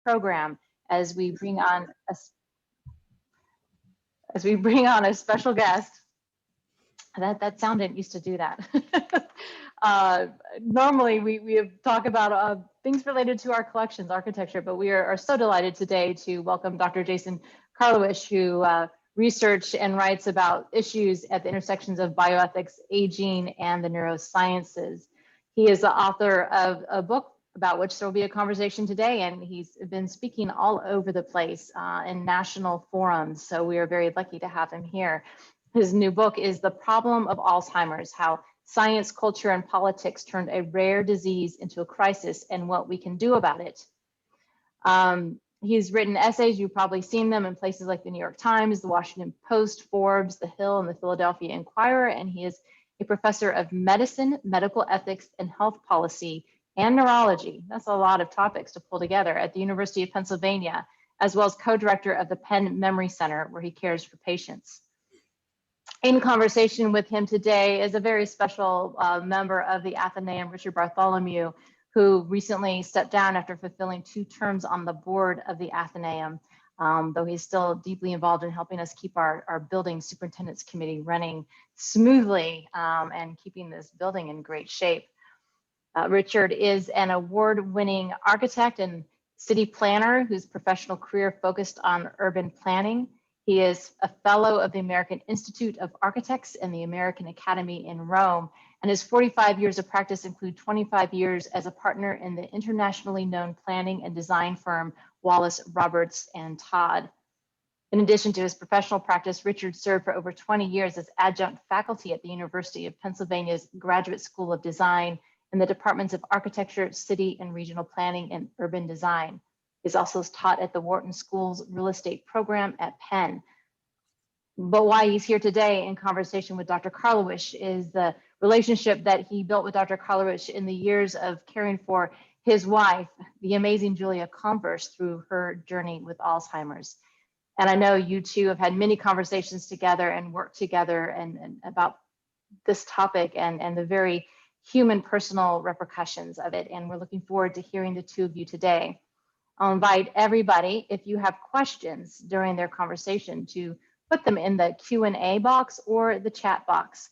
program as we bring on a special guest. That sound didn't used to do that. Normally we have talk about things related to our collections, architecture, but we are so delighted today to welcome Dr. Jason Karlawish, who research and writes about issues at the intersections of bioethics, aging, and the neurosciences. He is the author of a book about which there will be a conversation today, and he's been speaking all over the place in national forums, so we are very lucky to have him here. His new book is The Problem of Alzheimer's: How Science, Culture, and Politics Turned a Rare Disease into a Crisis and What We Can Do About It. He's written essays, you've probably seen them in places like the New York Times, the Washington Post, Forbes, The Hill, and the Philadelphia Inquirer, and he is a professor of medicine, medical ethics, and health policy, and neurology. That's a lot of topics to pull together at the University of Pennsylvania, as well as co-director of the Penn Memory Center, where he cares for patients. In conversation with him today is a very special member of the Athenaeum, Richard Bartholomew, who recently stepped down after fulfilling 2 terms on the board of the Athenaeum, though he's still deeply involved in helping us keep our building superintendent's committee running smoothly and keeping this building in great shape. Richard is an award-winning architect and city planner whose professional career focused on urban planning. He is a fellow of the American Institute of Architects and the American Academy in Rome, and his 45 years of practice include 25 years as a partner in the internationally known planning and design firm Wallace, Roberts, and Todd. In addition to his professional practice, Richard served for over 20 years as adjunct faculty at the University of Pennsylvania's Graduate School of Design in the departments of Architecture, City and Regional Planning, and Urban Design. He's also taught at the Wharton School's Real Estate program at Penn. But why he's here today in conversation with Dr. Karlawish is the relationship that he built with Dr. Karlawish in the years of caring for his wife, the amazing Julia Converse, through her journey with Alzheimer's. And I know you two have had many conversations together and worked together and about this topic and the very human personal repercussions of it. And we're looking forward to hearing the two of you today. I'll invite everybody, if you have questions during their conversation, to put them in the Q&A box or the chat box.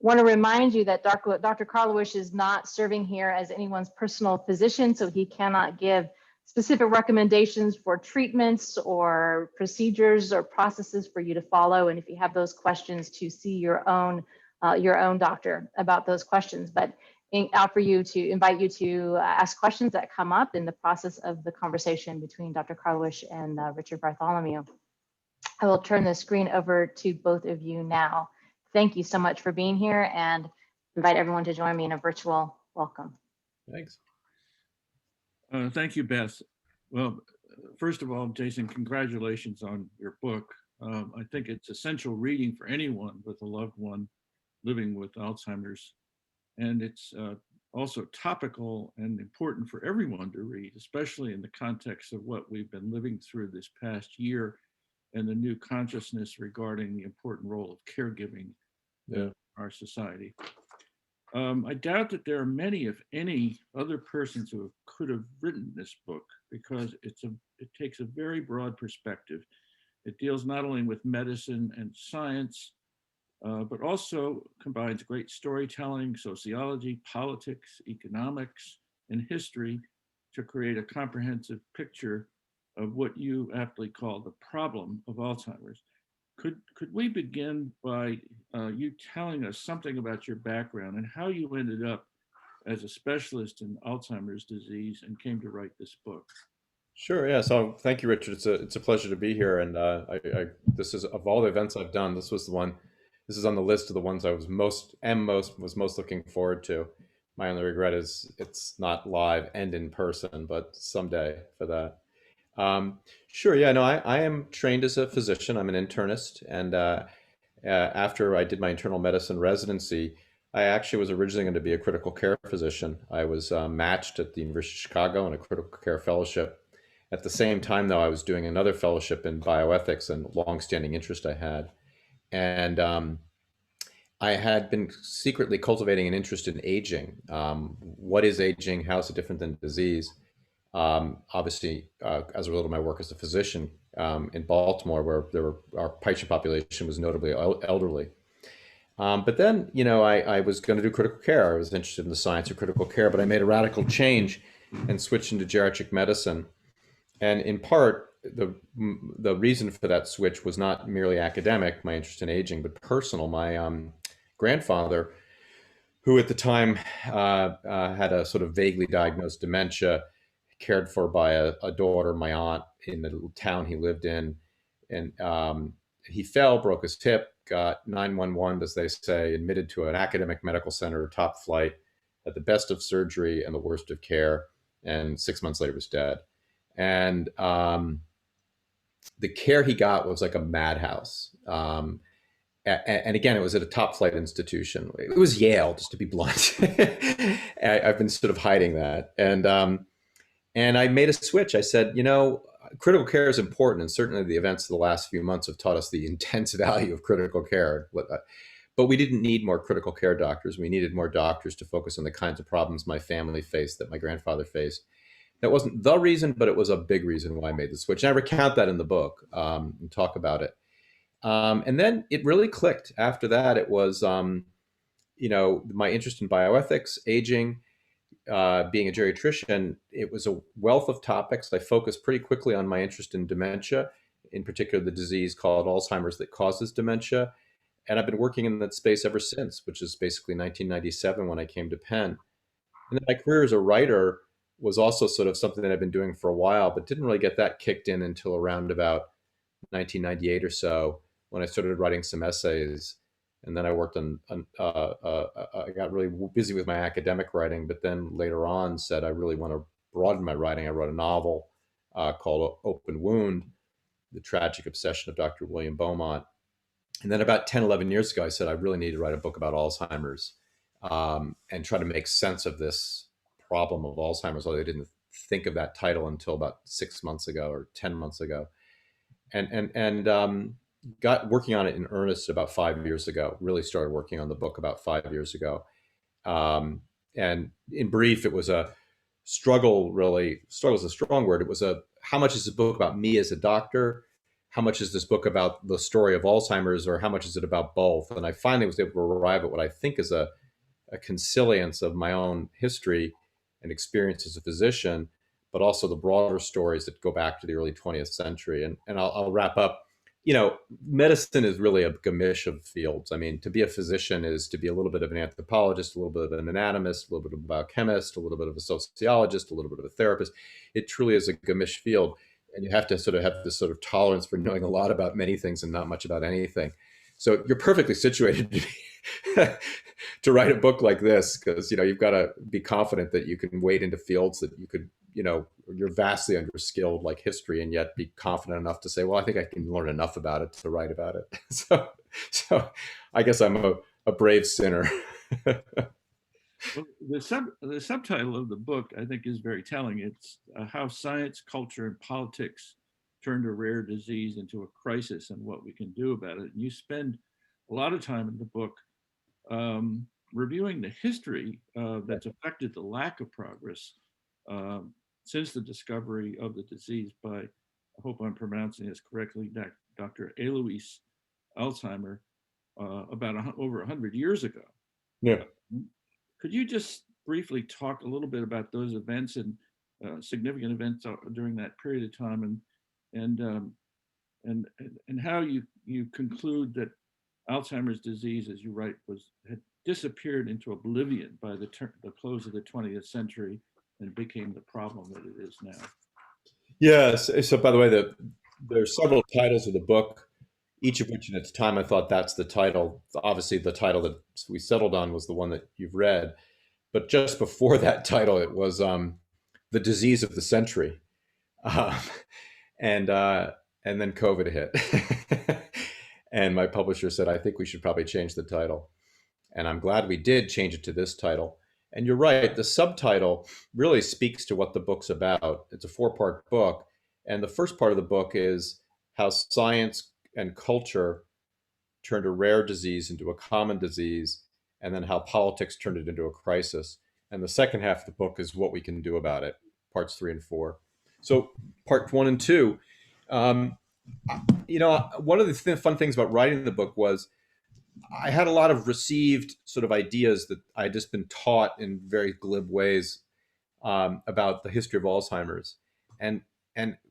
I want to remind you that Dr. Karlawish is not serving here as anyone's personal physician, so he cannot give specific recommendations for treatments or procedures or processes for you to follow. And if you have those questions, to see your own doctor about those questions. But invite you to ask questions that come up in the process of the conversation between Dr. Karlawish and Richard Bartholomew. I will turn the screen over to both of you now. Thank you so much for being here, and invite everyone to join me in a virtual welcome. Thanks. Thank you, Beth. Well, first of all, Jason, congratulations on your book. I think it's essential reading for anyone with a loved one living with Alzheimer's. And it's also topical and important for everyone to read, especially in the context of what we've been living through this past year and the new consciousness regarding the important role of caregiving in our society. I doubt that there are many, if any, other persons who could have written this book, because it takes a very broad perspective. It deals not only with medicine and science, but also combines great storytelling, sociology, politics, economics, and history to create a comprehensive picture of what you aptly call the problem of Alzheimer's. Could we begin by you telling us something about your background and how you ended up as a specialist in Alzheimer's disease and came to write this book? Sure. Yeah. So thank you, Richard. It's a pleasure to be here. And this is, of all the events I've done, this was the one. This is on the list of the ones I was most looking forward to. My only regret is it's not live and in person, but someday for that. Sure. Yeah. No, I am trained as a physician. I'm an internist, and after I did my internal medicine residency, I actually was originally going to be a critical care physician. I was matched at the University of Chicago in a critical care fellowship. At the same time, though, I was doing another fellowship in bioethics, and longstanding interest I had. And I had been secretly cultivating an interest in aging. What is aging? How is it different than disease? Obviously, as a result of my work as a physician in Baltimore, where our patient population was notably elderly. But then, I was going to do critical care. I was interested in the science of critical care, but I made a radical change and switched into geriatric medicine. And in part, the reason for that switch was not merely academic, my interest in aging, but personal. My grandfather, who at the time had a sort of vaguely diagnosed dementia, cared for by a daughter, my aunt, in the little town he lived in. And he fell, broke his hip, got 911, as they say, admitted to an academic medical center, top flight, had the best of surgery and the worst of care, and 6 months later was dead. And the care he got was like a madhouse. And again, it was at a top flight institution. It was Yale, just to be blunt. I've been sort of hiding that. And I made a switch. I said, critical care is important. And certainly the events of the last few months have taught us the intense value of critical care. But we didn't need more critical care doctors. We needed more doctors to focus on the kinds of problems my family faced, that my grandfather faced. That wasn't the reason, but it was a big reason why I made the switch. And I recount that in the book and talk about it. And then it really clicked. After that, it was, my interest in bioethics, aging, being a geriatrician. It was a wealth of topics. I focused pretty quickly on my interest in dementia, in particular the disease called Alzheimer's that causes dementia. And I've been working in that space ever since, which is basically 1997 when I came to Penn. And then my career as a writer was also sort of something that I've been doing for a while, but didn't really get that kicked in until around about 1998 or so, when I started writing some essays. And then I worked I got really busy with my academic writing, but then later on said I really want to broaden my writing. I wrote a novel called Open Wound, The Tragic Obsession of Dr. William Beaumont. And then about 10, 11 years ago, I said I really need to write a book about Alzheimer's and try to make sense of this problem of Alzheimer's, although I didn't think of that title until about 6 months ago or 10 months ago. And got working on it in earnest about 5 years ago, really started working on the book about 5 years ago. And in brief, it was a struggle, really. Struggle is a strong word. It was how much is this book about me as a doctor? How much is this book about the story of Alzheimer's, or how much is it about both? And I finally was able to arrive at what I think is a consilience of my own history and experience as a physician, but also the broader stories that go back to the early 20th century. And I'll wrap up. Medicine is really a gamish of fields. I mean, to be a physician is to be a little bit of an anthropologist, a little bit of an anatomist, a little bit of a biochemist, a little bit of a sociologist, a little bit of a therapist. It truly is a gamish field. And you have to sort of have this sort of tolerance for knowing a lot about many things and not much about anything. So you're perfectly situated to write a book like this, because, you've got to be confident that you can wade into fields that you could, you're vastly underskilled, like history, and yet be confident enough to say, well, I think I can learn enough about it to write about it. So I guess I'm a brave sinner. Well, the subtitle of the book, I think, is very telling. It's how science, culture, and politics turned a rare disease into a crisis and what we can do about it. And you spend a lot of time in the book reviewing the history that's affected the lack of progress since the discovery of the disease by, I hope I'm pronouncing this correctly, Dr. Alois Alzheimer about over 100 years ago. Yeah. Could you just briefly talk a little bit about those events and significant events during that period of time, and how you conclude that Alzheimer's disease, as you write, had disappeared into oblivion by the close of the 20th century and became the problem that it is now? Yes. So by the way, there are several titles of the book, each of which in its time I thought that's the title. Obviously, the title that we settled on was the one that you've read. But just before that title, it was The Disease of the Century. And then COVID hit. And my publisher said, I think we should probably change the title. And I'm glad we did change it to this title. And you're right, the subtitle really speaks to what the book's about. It's a 4-part book. And the first part of the book is how science and culture turned a rare disease into a common disease, and then how politics turned it into a crisis. And the second half of the book is what we can do about it. parts 3 and 4. So part 1 and 2, one of the fun things about writing the book was I had a lot of received sort of ideas that I had just been taught in very glib ways about the history of Alzheimer's. And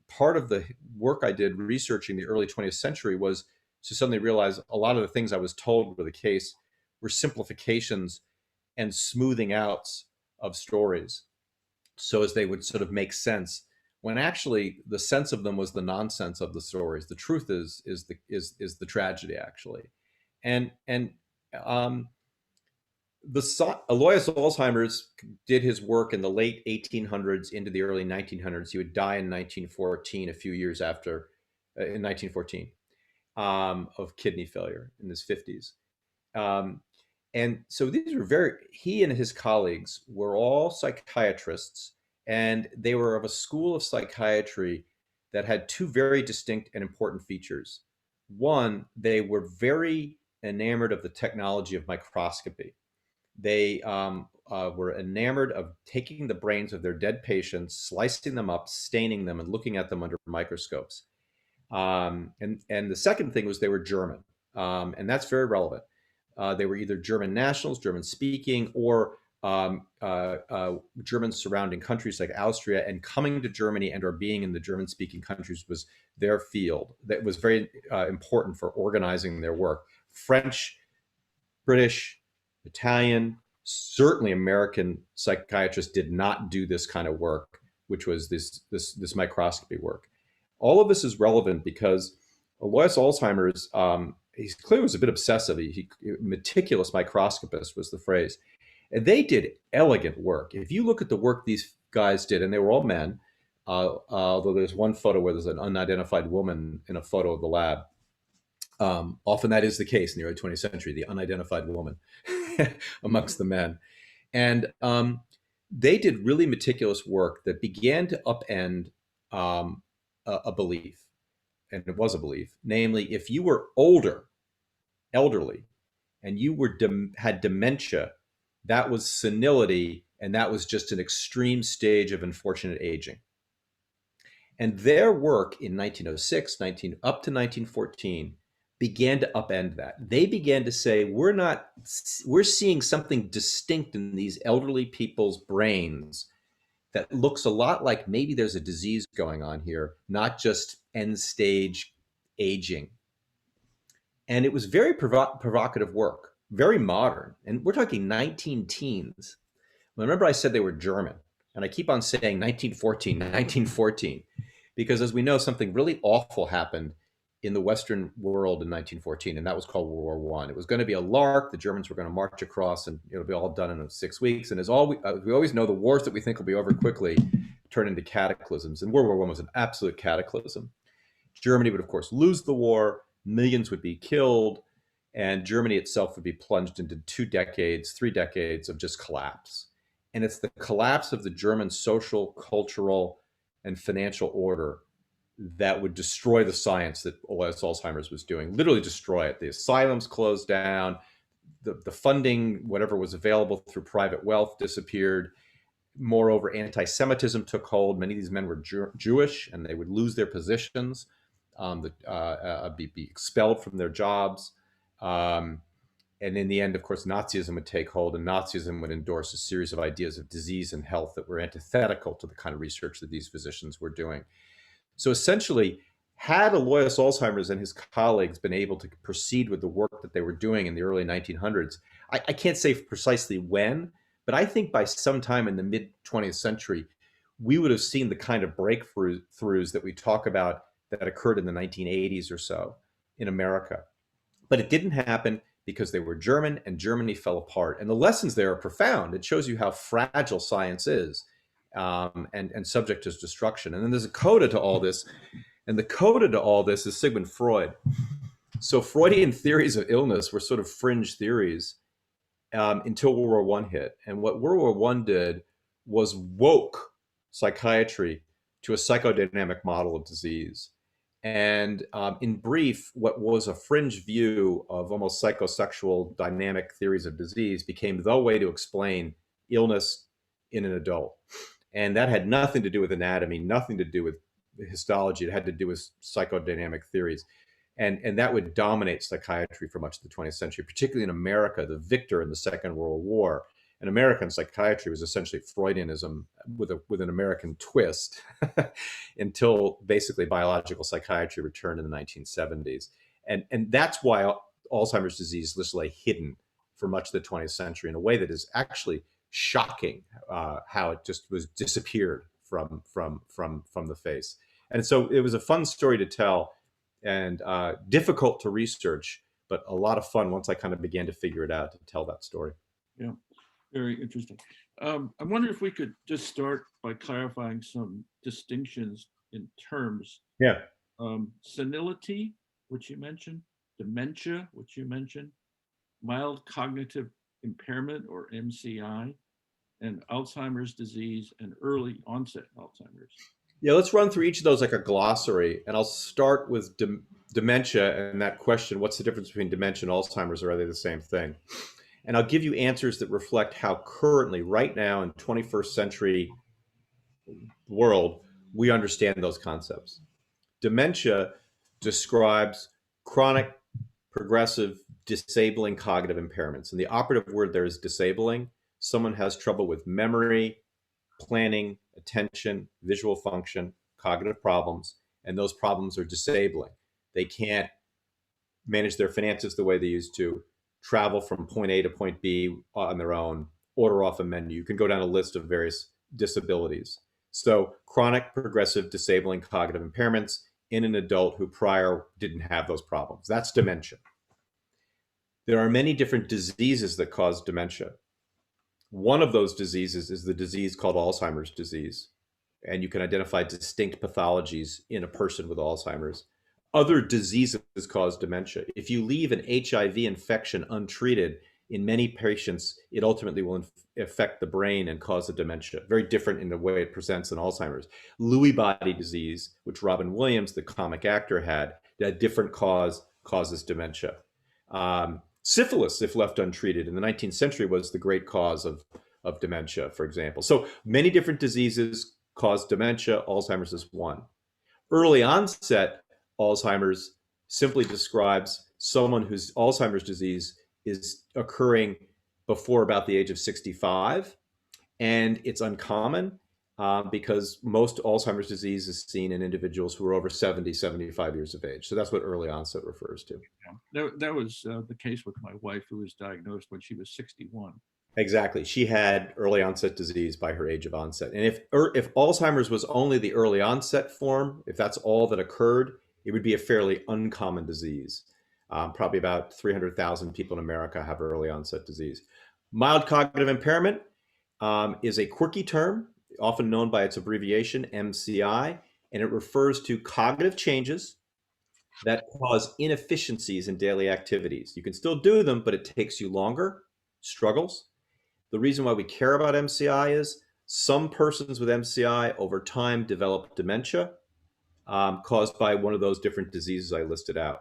part of the work I did researching the early 20th century was to suddenly realize a lot of the things I was told were the case were simplifications and smoothing outs of stories so as they would sort of make sense, when actually the sense of them was the nonsense of the stories. The truth is the tragedy, actually. And Alois Alzheimer's did his work in the late 1800s into the early 1900s. He would die in 1914, a few years after, in 1914, of kidney failure in his 50s. And so these were he and his colleagues were all psychiatrists, and they were of a school of psychiatry that had two very distinct and important features. One, they were very enamored of the technology of microscopy. They were enamored of taking the brains of their dead patients, slicing them up, staining them, and looking at them under microscopes. And the second thing was they were German, and that's very relevant. They were either German nationals, German speaking, or German surrounding countries like Austria, and coming to Germany and or being in the German speaking countries was their field. That was very important for organizing their work. French, British, Italian, certainly American psychiatrists did not do this kind of work, which was this microscopy work. All of this is relevant because Alois Alzheimer's, he clearly was a bit obsessive. He meticulous microscopist was the phrase. And they did elegant work. If you look at the work these guys did, and they were all men, although there's one photo where there's an unidentified woman in a photo of the lab. Often that is the case in the early 20th century, the unidentified woman amongst the men. And they did really meticulous work that began to upend a belief. And it was a belief, namely, if you were elderly, and you had dementia, that was senility, and that was just an extreme stage of unfortunate aging. And their work in 1906, up to 1914, began to upend that. They began to say, we're seeing something distinct in these elderly people's brains that looks a lot like maybe there's a disease going on here, not just end stage aging. And it was very provocative work, very modern. And we're talking 19 teens. Remember I said they were German, and I keep on saying 1914, because as we know, something really awful happened in the Western world in 1914, and that was called World War I. It was going to be a lark. The Germans were going to march across, and it'll be all done in 6 weeks. And as we always know, the wars that we think will be over quickly turn into cataclysms. And World War I was an absolute cataclysm. Germany would, of course, lose the war. Millions would be killed, and Germany itself would be plunged into 3 decades of just collapse. And it's the collapse of the German social, cultural, and financial order that would destroy the science that Alois Alzheimer's was doing, literally destroy it. The asylums closed down, the funding, whatever was available through private wealth, disappeared. Moreover, anti-Semitism took hold. Many of these men were Jewish, and they would lose their positions, be expelled from their jobs. And in the end, of course, Nazism would take hold, and Nazism would endorse a series of ideas of disease and health that were antithetical to the kind of research that these physicians were doing. So essentially, had Alois Alzheimer's and his colleagues been able to proceed with the work that they were doing in the early 1900s, I can't say precisely when, but I think by sometime in the mid-20th century, we would have seen the kind of breakthroughs that we talk about that occurred in the 1980s or so in America. But it didn't happen because they were German, and Germany fell apart. And the lessons there are profound. It shows you how fragile science is, and subject to destruction. And then there's a coda to all this, and the coda to all this is Sigmund Freud. So Freudian theories of illness were sort of fringe theories until World War I hit. And what World War I did was woke psychiatry to a psychodynamic model of disease. And in brief, what was a fringe view of almost psychosexual dynamic theories of disease became the way to explain illness in an adult. And that had nothing to do with anatomy, nothing to do with histology. It had to do with psychodynamic theories. And that would dominate psychiatry for much of the 20th century, particularly in America, the victor in the Second World War. And American psychiatry was essentially Freudianism with an American twist until basically biological psychiatry returned in the 1970s. And that's why Alzheimer's disease just lay hidden for much of the 20th century in a way that is actually shocking, how it just was disappeared from the face. And so it was a fun story to tell, and difficult to research, but a lot of fun once I kind of began to figure it out to tell that story. Yeah, very interesting. I wonder if we could just start by clarifying some distinctions in terms. Yeah. Senility, which you mentioned, dementia, which you mentioned, mild cognitive impairment or MCI, and Alzheimer's disease and early onset Alzheimer's. Yeah, let's run through each of those like a glossary, and I'll start with dementia and that question, what's the difference between dementia and Alzheimer's, or are they the same thing? And I'll give you answers that reflect how currently, right now in 21st century world, we understand those concepts. Dementia describes chronic, progressive, disabling cognitive impairments. And the operative word there is disabling. Someone has trouble with memory, planning, attention, visual function, cognitive problems, and those problems are disabling. They can't manage their finances the way they used to, travel from point A to point B on their own, order off a menu. You can go down a list of various disabilities. So chronic, progressive, disabling cognitive impairments in an adult who prior didn't have those problems. That's dementia. There are many different diseases that cause dementia. One of those diseases is the disease called Alzheimer's disease, and you can identify distinct pathologies in a person with Alzheimer's. Other diseases cause dementia. If you leave an HIV infection untreated, in many patients, it ultimately will affect the brain and cause a dementia. Very different in the way it presents in Alzheimer's. Lewy body disease, which Robin Williams, the comic actor, had, a different cause, causes dementia. Syphilis, if left untreated in the 19th century, was the great cause of dementia, for example. So many different diseases cause dementia. Alzheimer's is one. Early onset Alzheimer's simply describes someone whose Alzheimer's disease is occurring before about the age of 65. And it's uncommon because most Alzheimer's disease is seen in individuals who are over 70, 75 years of age. So that's what early onset refers to. Yeah. That was the case with my wife, who was diagnosed when she was 61. Exactly. She had early onset disease by her age of onset. And if Alzheimer's was only the early onset form, if that's all that occurred, it would be a fairly uncommon disease. Probably about 300,000 people in America have early onset disease. Mild cognitive impairment is a quirky term, often known by its abbreviation, MCI, and it refers to cognitive changes that cause inefficiencies in daily activities. You can still do them, but it takes you longer, struggles. The reason why we care about MCI is some persons with MCI over time develop dementia caused by one of those different diseases I listed out.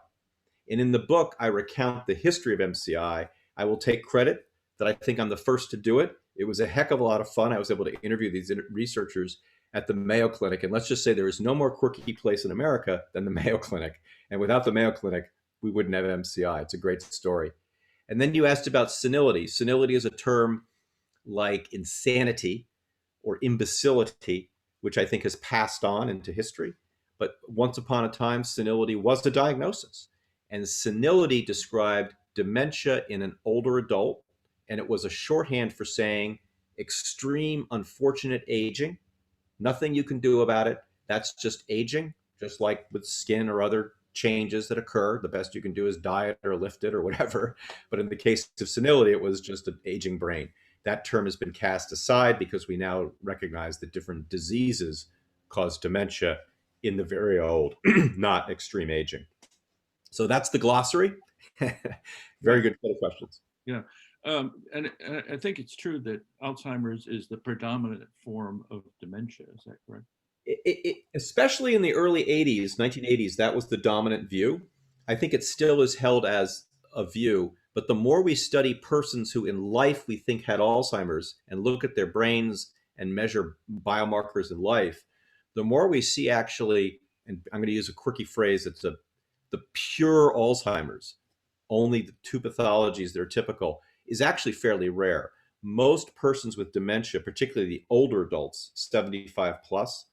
And in the book, I recount the history of MCI. I will take credit that I think I'm the first to do it. It was a heck of a lot of fun. I was able to interview these researchers at the Mayo Clinic. And let's just say there is no more quirky place in America than the Mayo Clinic. And without the Mayo Clinic, we wouldn't have MCI. It's a great story. And then you asked about senility. Senility is a term like insanity or imbecility, which I think has passed on into history. But once upon a time, senility was the diagnosis. And senility described dementia in an older adult, and it was a shorthand for saying extreme, unfortunate aging. Nothing you can do about it. That's just aging, just like with skin or other changes that occur. The best you can do is diet or lift it or whatever. But in the case of senility, it was just an aging brain. That term has been cast aside because we now recognize that different diseases cause dementia in the very old, not extreme aging. So that's the glossary. Very good set of questions. Yeah. And I think it's true that Alzheimer's is the predominant form of dementia. Is that correct? Especially in the early 80s, 1980s, that was the dominant view. I think it still is held as a view, but the more we study persons who in life we think had Alzheimer's and look at their brains and measure biomarkers in life, the more we see actually, and I'm going to use a quirky phrase, it's the pure Alzheimer's, only the two pathologies that are typical, is actually fairly rare. Most persons with dementia, particularly the older adults, 75 plus,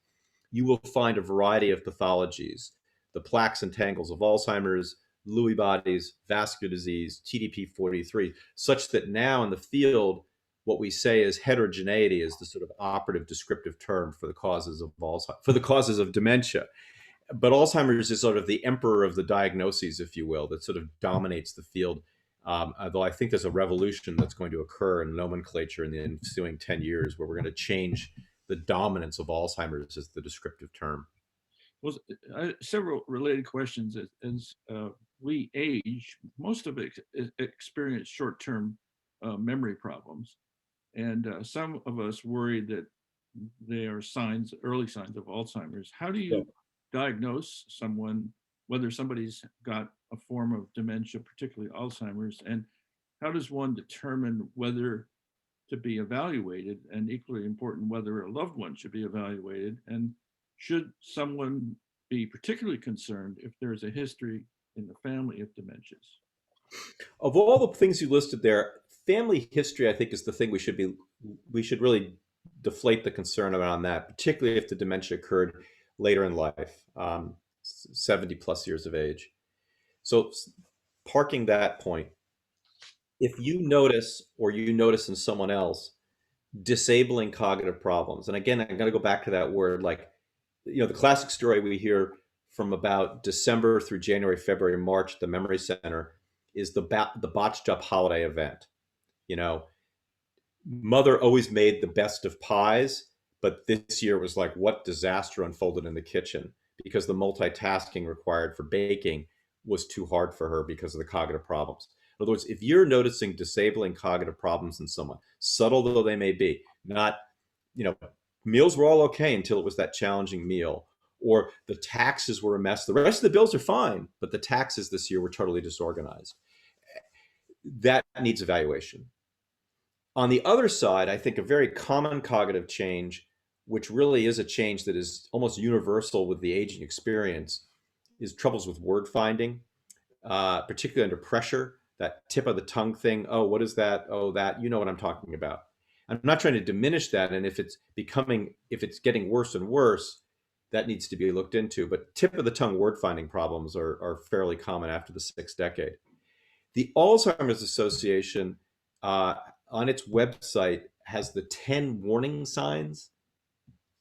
you will find a variety of pathologies. The plaques and tangles of Alzheimer's, Lewy bodies, vascular disease, TDP-43, such that now in the field, what we say is heterogeneity is the sort of operative descriptive term for the causes of Alzheimer's, for the causes of dementia. But Alzheimer's is sort of the emperor of the diagnoses, if you will, that sort of dominates the field. Although I think there's a revolution that's going to occur in nomenclature in the ensuing 10 years where we're going to change the dominance of Alzheimer's as the descriptive term. Well, several related questions. As we age, most of it experience short-term memory problems. And some of us worry that they are signs, early signs of Alzheimer's. How do you diagnose someone, whether somebody's got a form of dementia, particularly Alzheimer's, and how does one determine whether to be evaluated, and equally important, whether a loved one should be evaluated? And should someone be particularly concerned if there's a history in the family of dementias? Of all the things you listed there, family history, I think, is the thing we should really deflate the concern around that, particularly if the dementia occurred later in life, 70 plus years of age. So parking that point, if you notice or you notice in someone else disabling cognitive problems, and again, I'm going to go back to that word, like, the classic story we hear from about December through January, February, March at the Memory Center is the botched up holiday event. Mother always made the best of pies, but this year was like, what disaster unfolded in the kitchen, because the multitasking required for baking was too hard for her because of the cognitive problems. In other words, if you're noticing disabling cognitive problems in someone, subtle though they may be, not, meals were all okay until it was that challenging meal, or the taxes were a mess. The rest of the bills are fine, but the taxes this year were totally disorganized. That needs evaluation. On the other side, I think a very common cognitive change, which really is a change that is almost universal with the aging experience, is troubles with word finding, particularly under pressure, that tip of the tongue thing. Oh, what is that? Oh, that, you know what I'm talking about. I'm not trying to diminish that. And if it's getting worse and worse, that needs to be looked into. But tip of the tongue word finding problems are fairly common after the 6th decade. The Alzheimer's Association on its website has the 10 warning signs.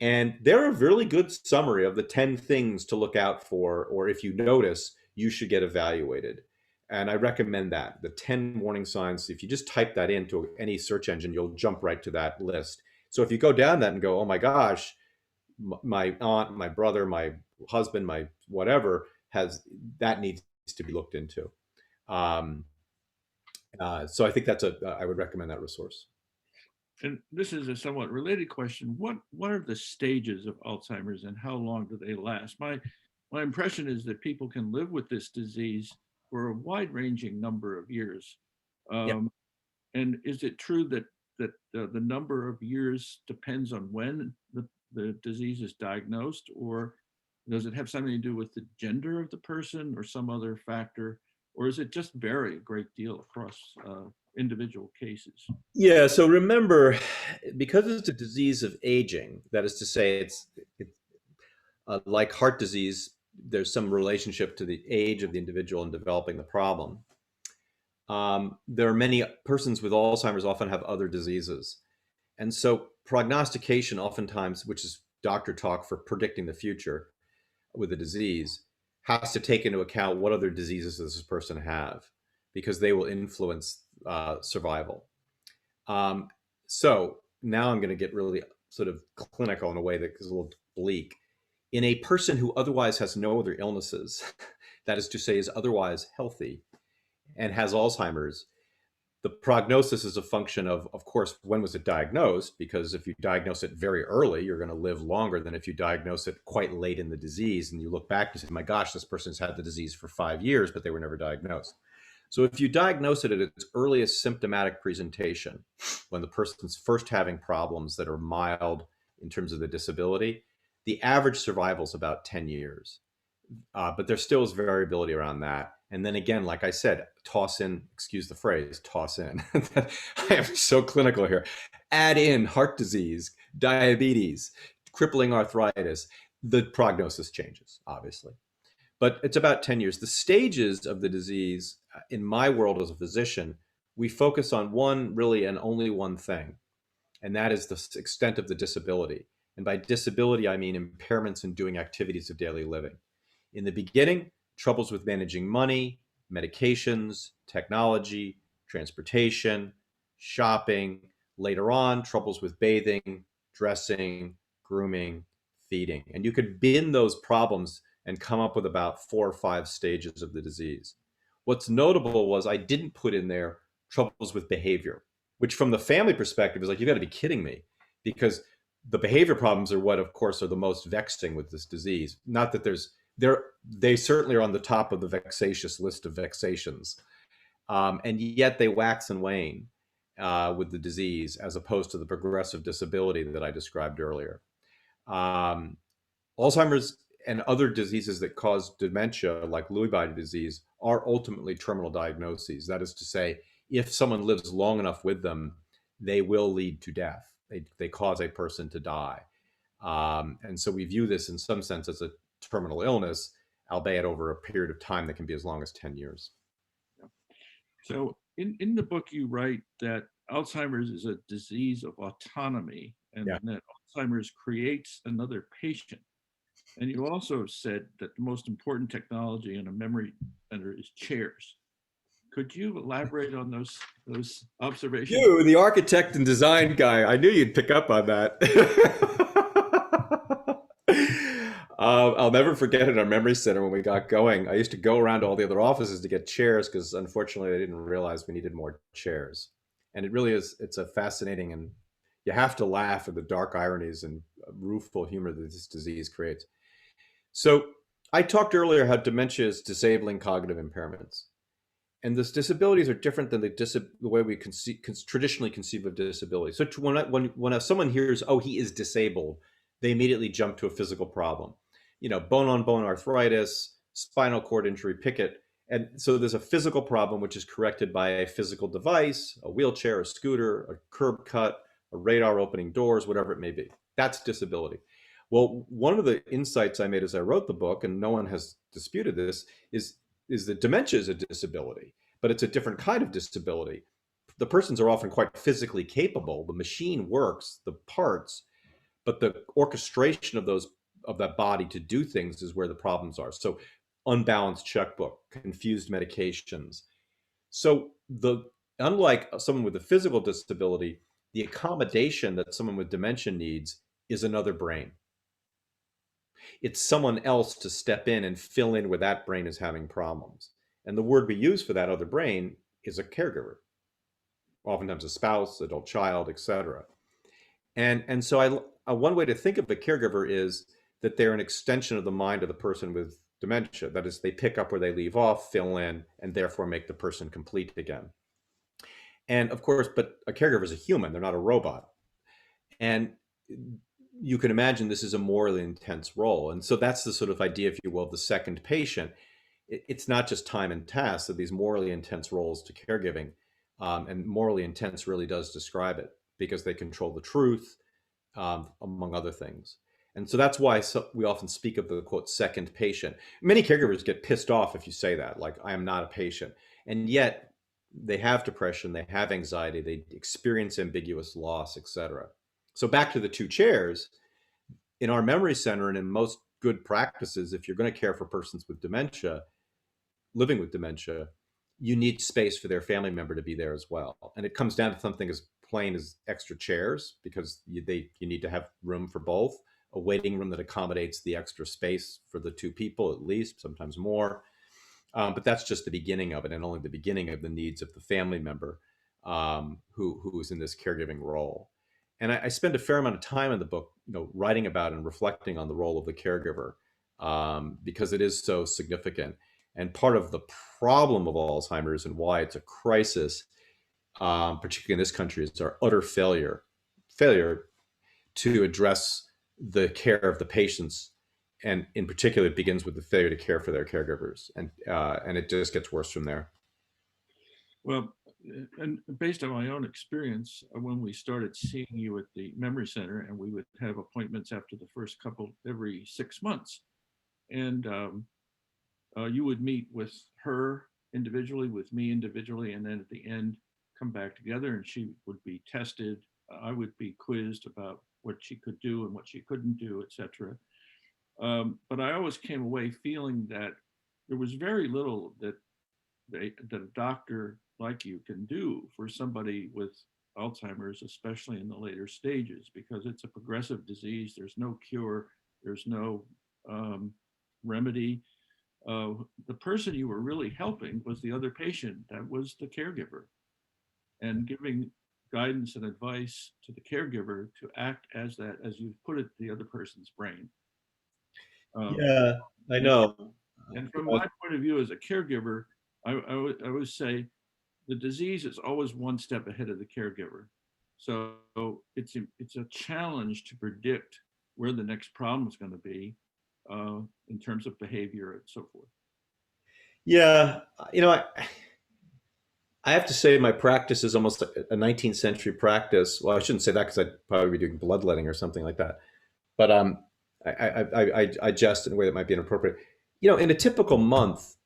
And they're a really good summary of the 10 things to look out for, or if you notice, you should get evaluated. And I recommend that, the 10 warning signs. If you just type that into any search engine, you'll jump right to that list. So if you go down that and go, oh my gosh, my aunt, my brother, my husband, my whatever, that needs to be looked into. So I think I would recommend that resource. And this is a somewhat related question. What are the stages of Alzheimer's and how long do they last? My impression is that people can live with this disease for a wide-ranging number of years. And is it true that the number of years depends on when the disease is diagnosed, or does it have something to do with the gender of the person or some other factor, or is it just vary a great deal across individual cases? Yeah, so remember, because it's a disease of aging, that is to say, it's like heart disease, there's some relationship to the age of the individual in developing the problem. There are many persons with Alzheimer's often have other diseases. And so prognostication oftentimes, which is doctor talk for predicting the future with a disease, has to take into account what other diseases does this person have, because they will influence survival. So now I'm going to get really sort of clinical in a way that is a little bleak. In a person who otherwise has no other illnesses, that is to say is otherwise healthy and has Alzheimer's, the prognosis is a function of course, when was it diagnosed? Because if you diagnose it very early, you're going to live longer than if you diagnose it quite late in the disease. And you look back and say, my gosh, this person's had the disease for 5 years, but they were never diagnosed. So if you diagnose it at its earliest symptomatic presentation, when the person's first having problems that are mild in terms of the disability, the average survival is about 10 years. But there still is variability around that. And then again, like I said, toss in, excuse the phrase, toss in. I am so clinical here. Add in heart disease, diabetes, crippling arthritis. The prognosis changes, obviously. But it's about 10 years. The stages of the disease, in my world as a physician, we focus on one, really, and only one thing, and that is the extent of the disability. And by disability, I mean impairments in doing activities of daily living. In the beginning, troubles with managing money, medications, technology, transportation, shopping. Later on, troubles with bathing, dressing, grooming, feeding. And you could bin those problems and come up with about 4 or 5 stages of the disease. What's notable was I didn't put in there troubles with behavior, which from the family perspective is like, you got to be kidding me, because the behavior problems are what, of course, are the most vexing with this disease. Not that they certainly are on the top of the vexatious list of vexations. And yet they wax and wane with the disease, as opposed to the progressive disability that I described earlier. Alzheimer's and other diseases that cause dementia, like Lewy body disease, are ultimately terminal diagnoses. That is to say, if someone lives long enough with them, they will lead to death. They cause a person to die. And so we view this in some sense as a terminal illness, albeit over a period of time that can be as long as 10 years. So in the book, you write that Alzheimer's is a disease of autonomy, and that Alzheimer's creates another patient. And you also said that the most important technology in a memory center is chairs. Could you elaborate on those observations? You, the architect and design guy, I knew you'd pick up on that. I'll never forget at our memory center when we got going. I used to go around to all the other offices to get chairs because unfortunately I didn't realize we needed more chairs. And it really is, it's a fascinating, and you have to laugh at the dark ironies and rueful humor that this disease creates. So I talked earlier how dementia is disabling cognitive impairments. And these disabilities are different than the way we traditionally conceive of disability. So when someone hears, oh, he is disabled, they immediately jump to a physical problem. You know, bone-on-bone arthritis, spinal cord injury, picket. And so there's a physical problem which is corrected by a physical device, a wheelchair, a scooter, a curb cut, a radar opening doors, whatever it may be. That's disability. Well, one of the insights I made as I wrote the book, and no one has disputed this, is that dementia is a disability, but it's a different kind of disability. The persons are often quite physically capable. The machine works, the parts, but the orchestration of that body to do things is where the problems are. So unbalanced checkbook, confused medications. So unlike someone with a physical disability, the accommodation that someone with dementia needs is another brain. It's someone else to step in and fill in where that brain is having problems. And the word we use for that other brain is a caregiver, oftentimes a spouse, adult child, etc. And so one way to think of a caregiver is that they're an extension of the mind of the person with dementia. That is, they pick up where they leave off, fill in, and therefore make the person complete again. And of course, but a caregiver is a human, they're not a robot. And you can imagine this is a morally intense role. And so that's the sort of idea, if you will, of the second patient. It's not just time and task, that these morally intense roles to caregiving, and morally intense really does describe it, because they control the truth, among other things. And so that's why we often speak of the, quote, second patient. Many caregivers get pissed off if you say that, like, I am not a patient. And yet they have depression, they have anxiety, they experience ambiguous loss, etc. So back to the 2 chairs, in our memory center and in most good practices, if you're going to care for persons with dementia, living with dementia, you need space for their family member to be there as well. And it comes down to something as plain as extra chairs, because you need to have room for both, a waiting room that accommodates the extra space for the 2 people at least, sometimes more. But that's just the beginning of it, and only the beginning of the needs of the family member who is in this caregiving role. And I spend a fair amount of time in the book, writing about and reflecting on the role of the caregiver, because it is so significant. And part of the problem of Alzheimer's and why it's a crisis, particularly in this country, is our utter failure to address the care of the patients. And in particular, it begins with the failure to care for their caregivers. And it just gets worse from there. Well, and based on my own experience, when we started seeing you at the memory center, and we would have appointments after the first couple every 6 months, and you would meet with her individually, with me individually, and then at the end come back together, and she would be tested. I would be quizzed about what she could do and what she couldn't do, etc. But I always came away feeling that there was very little that a doctor like you can do for somebody with Alzheimer's, especially in the later stages, because it's a progressive disease. There's no cure. There's no remedy. The person you were really helping was the other patient. That was the caregiver, and giving guidance and advice to the caregiver to act as that, as you put it, the other person's brain. Yeah, I know. And from my point of view as a caregiver, I would say the disease is always one step ahead of the caregiver. So it's a challenge to predict where the next problem is going to be in terms of behavior and so forth. Yeah, I have to say my practice is almost a 19th century practice. Well, I shouldn't say that because I'd probably be doing bloodletting or something like that. But I jest in a way that might be inappropriate. In a typical month,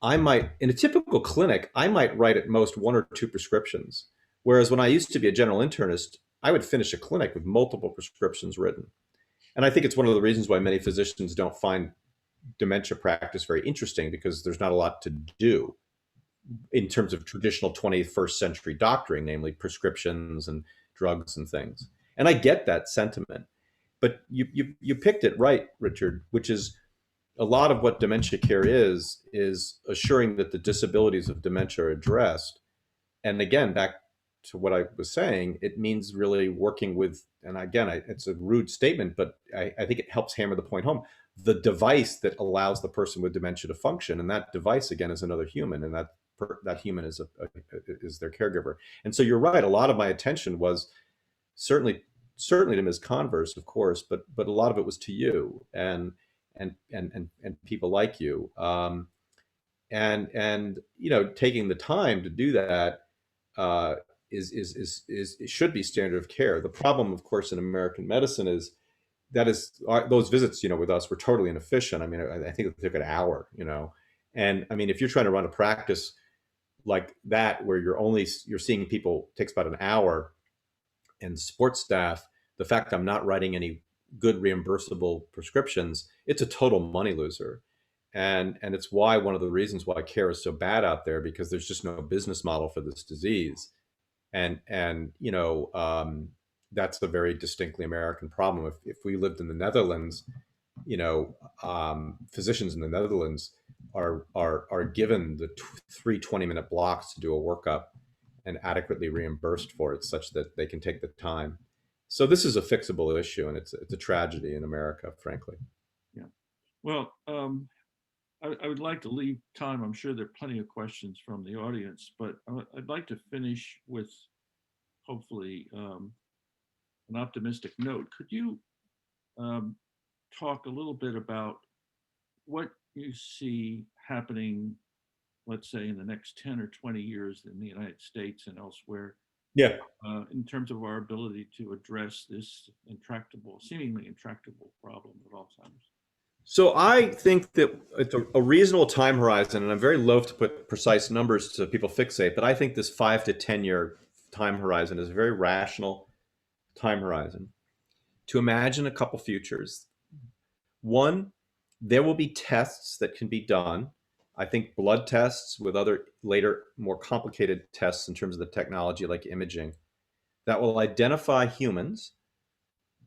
in a typical clinic, I might write at most 1 or 2 prescriptions. Whereas when I used to be a general internist, I would finish a clinic with multiple prescriptions written. And I think it's one of the reasons why many physicians don't find dementia practice very interesting, because there's not a lot to do in terms of traditional 21st century doctoring, namely prescriptions and drugs and things. And I get that sentiment. But you picked it right, Richard, which is a lot of what dementia care is assuring that the disabilities of dementia are addressed. And again, back to what I was saying, it means really working with, and again, it's a rude statement, but I think it helps hammer the point home, the device that allows the person with dementia to function. And that device, again, is another human, and that human is their caregiver. And so you're right, a lot of my attention was certainly to Ms. Converse, of course, but a lot of it was to you and people like you, and taking the time to do that it should be standard of care. The problem, of course, in American medicine is those visits, with us were totally inefficient. I mean, I think it took an hour, and I mean, if you're trying to run a practice like that where you're seeing people, takes about an hour, and support staff, the fact I'm not writing any good reimbursable prescriptions, it's a total money loser. And it's why one of the reasons why care is so bad out there, because there's just no business model for this disease. And that's a very distinctly American problem. If we lived in the Netherlands, physicians in the Netherlands are given the 3 20-minute blocks to do a workup and adequately reimbursed for it, such that they can take the time. So this is a fixable issue, and it's a tragedy in America, frankly. Yeah. Well, I would like to leave time. I'm sure there are plenty of questions from the audience, but I'd like to finish with hopefully an optimistic note. Could you talk a little bit about what you see happening, let's say, in the next 10 or 20 years in the United States and elsewhere? Yeah. In terms of our ability to address this seemingly intractable problem of Alzheimer's? So I think that it's a reasonable time horizon, and I'm very loath to put precise numbers so people fixate, but I think this 5 to 10 year time horizon is a very rational time horizon to imagine a couple futures. One, there will be tests that can be done. I think blood tests with other later more complicated tests in terms of the technology like imaging that will identify humans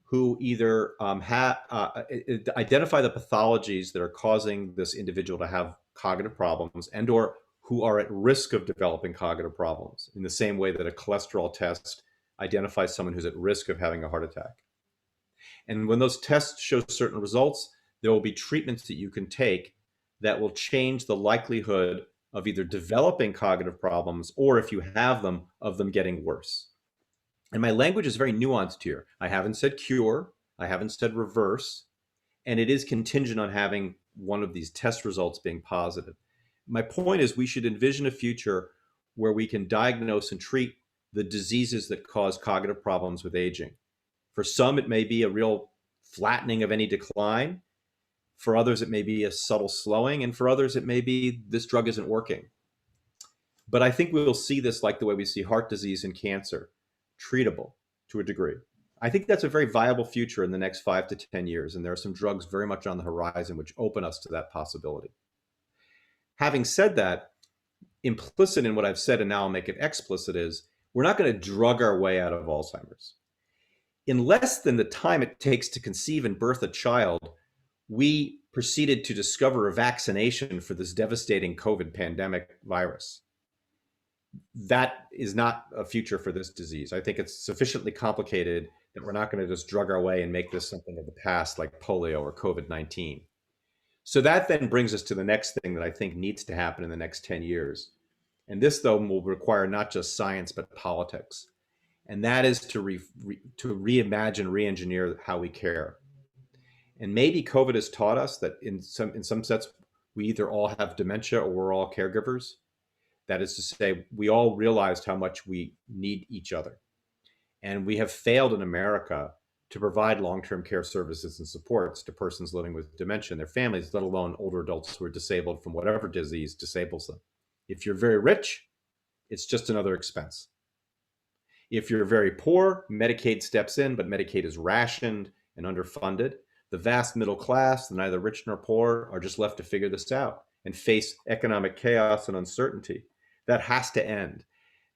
who either identify the pathologies that are causing this individual to have cognitive problems and or who are at risk of developing cognitive problems, in the same way that a cholesterol test identifies someone who's at risk of having a heart attack. And when those tests show certain results, there will be treatments that you can take that will change the likelihood of either developing cognitive problems or, if you have them, of them getting worse. And my language is very nuanced here. I haven't said cure, I haven't said reverse, and it is contingent on having one of these test results being positive. My point is we should envision a future where we can diagnose and treat the diseases that cause cognitive problems with aging. For some, it may be a real flattening of any decline. For others, it may be a subtle slowing. And for others, it may be this drug isn't working. But I think we'll see this like the way we see heart disease and cancer, treatable to a degree. I think that's a very viable future in the next 5 to 10 years. And there are some drugs very much on the horizon which open us to that possibility. Having said that, implicit in what I've said, and now I'll make it explicit, is we're not going to drug our way out of Alzheimer's. In less than the time it takes to conceive and birth a child, we proceeded to discover a vaccination for this devastating COVID pandemic virus. That is not a future for this disease. I think it's sufficiently complicated that we're not going to just drug our way and make this something of the past like polio or COVID-19. So that then brings us to the next thing that I think needs to happen in the next 10 years. And this, though, will require not just science, but politics. And that is to reimagine, re-engineer how we care. And maybe COVID has taught us that in some sense, we either all have dementia or we're all caregivers. That is to say, we all realized how much we need each other. And we have failed in America to provide long-term care services and supports to persons living with dementia and their families, let alone older adults who are disabled from whatever disease disables them. If you're very rich, it's just another expense. If you're very poor, Medicaid steps in, but Medicaid is rationed and underfunded. The vast middle class, neither rich nor poor, are just left to figure this out and face economic chaos and uncertainty. That has to end.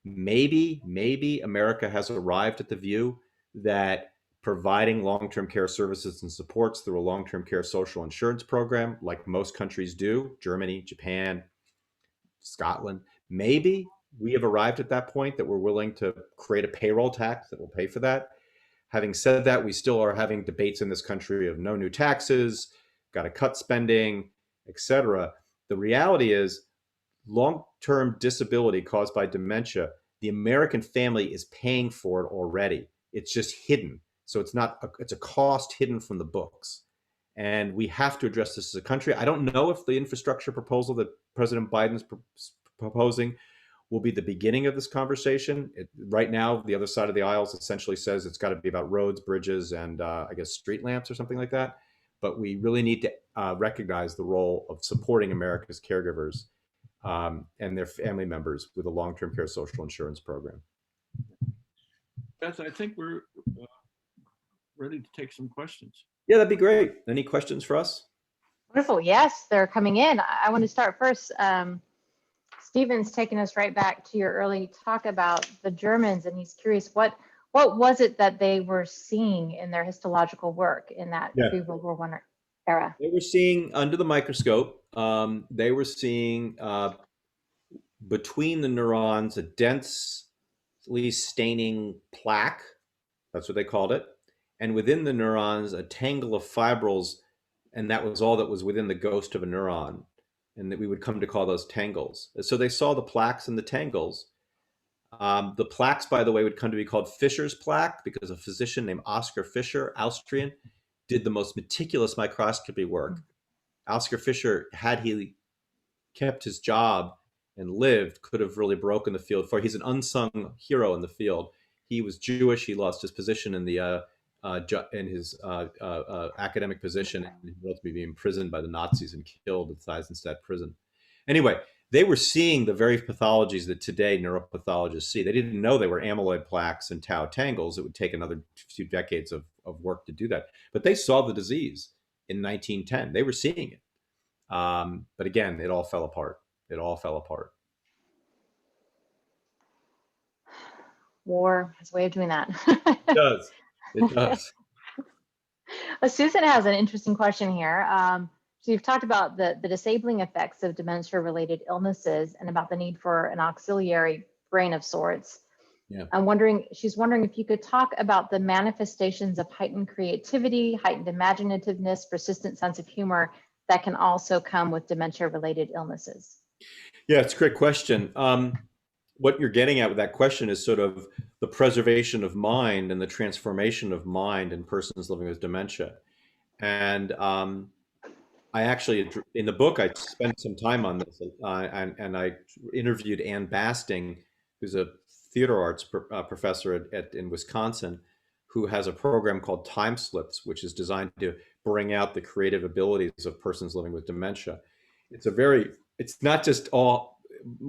Maybe America has arrived at the view that providing long-term care services and supports through a long-term care social insurance program, like most countries do, Germany, Japan, Scotland, maybe we have arrived at that point that we're willing to create a payroll tax that will pay for that. Having said that, we still are having debates in this country of no new taxes, got to cut spending, etc. The reality is long-term disability caused by dementia, the American family is paying for it already. It's just hidden. So it's a cost hidden from the books. And we have to address this as a country. I don't know if the infrastructure proposal that President Biden's proposing will be the beginning of this conversation. Right now, the other side of the aisle essentially says it's got to be about roads, bridges, and I guess street lamps or something like that. But we really need to recognize the role of supporting America's caregivers and their family members with a long-term care social insurance program. Beth, I think we're ready to take some questions. Yeah, that'd be great. Any questions for us? Wonderful. Yes, they're coming in. I want to start first. Stephen's taking us right back to your early talk about the Germans, and he's curious what was it that they were seeing in their histological work in that pre-World War I era? They were seeing under the microscope. They were seeing between the neurons a densely staining plaque. That's what they called it. And within the neurons, a tangle of fibrils, and that was all that was within the ghost of a neuron, and that we would come to call those tangles. So they saw the plaques and the tangles. The plaques, by the way, would come to be called Fischer's plaque because a physician named Oskar Fischer, Austrian, did the most meticulous microscopy work. Oskar Fischer, had he kept his job and lived, could have really broken the field for. He's an unsung hero in the field. He was Jewish. He lost his position in the his academic position, and he was ultimately imprisoned by the Nazis and killed at Eisenstadt prison. Anyway, they were seeing the very pathologies that today neuropathologists see. They didn't know they were amyloid plaques and tau tangles. It would take another few decades of work to do that. But they saw the disease in 1910. They were seeing it. But again, it all fell apart. It all fell apart. War has a way of doing that. It does. It does. Susan has an interesting question here. So you've talked about the disabling effects of dementia-related illnesses and about the need for an auxiliary brain of sorts. Yeah. She's wondering if you could talk about the manifestations of heightened creativity, heightened imaginativeness, persistent sense of humor that can also come with dementia-related illnesses? Yeah, it's a great question. What you're getting at with that question is sort of the preservation of mind and the transformation of mind in persons living with dementia. And I actually, in the book, I spent some time on this, and I interviewed Ann Basting, who's a theater arts professor in Wisconsin, who has a program called Time Slips, which is designed to bring out the creative abilities of persons living with dementia. It's not just all